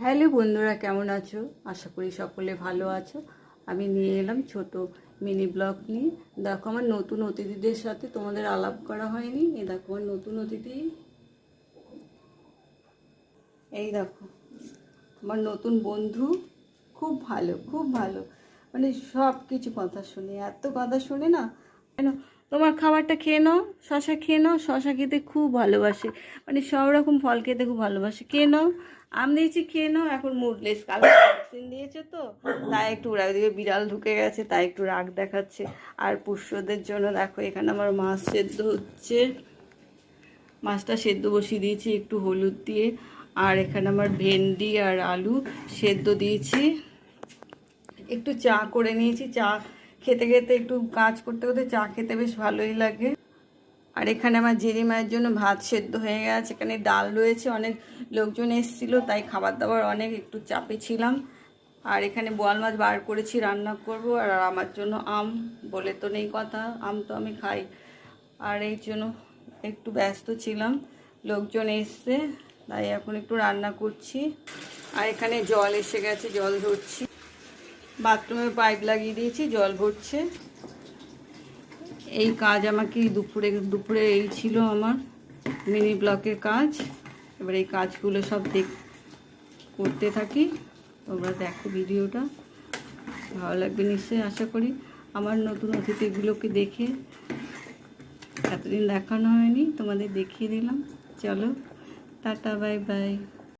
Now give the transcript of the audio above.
Hello বন্ধুরা, কেমন আছো? আশা করি সকলে ভালো আছো। আমি নিয়ে এলাম ছোট মিনি ব্লগ নিয়ে। দেখো আমার নতুন অতিথিদের সাথে তোমাদের আলাপ করা হয়নি। এই দেখো আমার নতুন অতিথি, এই দেখো আমার নতুন বন্ধু। খুব ভালো, খুব ভালো, মানে সব কিছু কথা শুনে, এত কথা শুনে না। কেন, তোমার খাবারটা খেয়ে নাও, শশা খেয়ে নাও। শশা খেতে খুব ভালোবাসে, মানে সব রকম ফল খেতে খুব ভালোবাসে। খেয়ে নাও, আম দিয়েছি খেয়ে নাও। এখন মুডলেস, কালকে ভ্যাকসিন দিয়েছে তো তাই একটু রাগ, দিকে বিড়াল ঢুকে গেছে তাই একটু রাগ দেখাচ্ছে। আর পুষ্যদের জন্য দেখো এখানে আমার মাছ সেদ্ধ হচ্ছে। মাছটা সেদ্ধ বসিয়ে দিয়েছি একটু হলুদ দিয়ে। আর এখানে আমার ভেন্ডি আর আলু সেদ্ধ দিয়েছি। একটু চা করে নিয়েছি। চা খেতে খেতে, একটু কাজ করতে করতে চা খেতে বেশ ভালোই লাগে। আর এখানে আমার জেরিমায়ের জন্য ভাত সেদ্ধ হয়ে গেছে। এখানে ডাল রয়েছে, অনেক লোকজন এসেছিলো তাই খাবার দাবার অনেক একটু চাপে ছিলাম। আর এখানে বোয়াল মাছ বার করেছি, রান্না করব। আর আমার জন্য আম, বলে তো নেই কথা, আম তো আমি খাই। আর এই জন্য একটু ব্যস্ত ছিলাম, লোকজন এসছে তাই এখন একটু রান্না করছি। আর এখানে জল এসে গেছে, জল ধরছি। বাথরুমে পাইপ লাগিয়ে দিয়েছি, জল ভরছে। এই কাজ আমাকে দুপুরে দুপুরে এই ছিল আমার মিনি ব্লকের কাজ। এবার এই কাজগুলো সব করতে থাকি। তোমরা দেখো ভিডিওটা, ভালো লাগবে নিশ্চয়ই আশা করি। আমার নতুন অতিথিগুলোকে দেখে, এতদিন দেখানো হয়নি, তোমাদের দেখিয়ে দিলাম। চলো, টাটা, বাই বাই।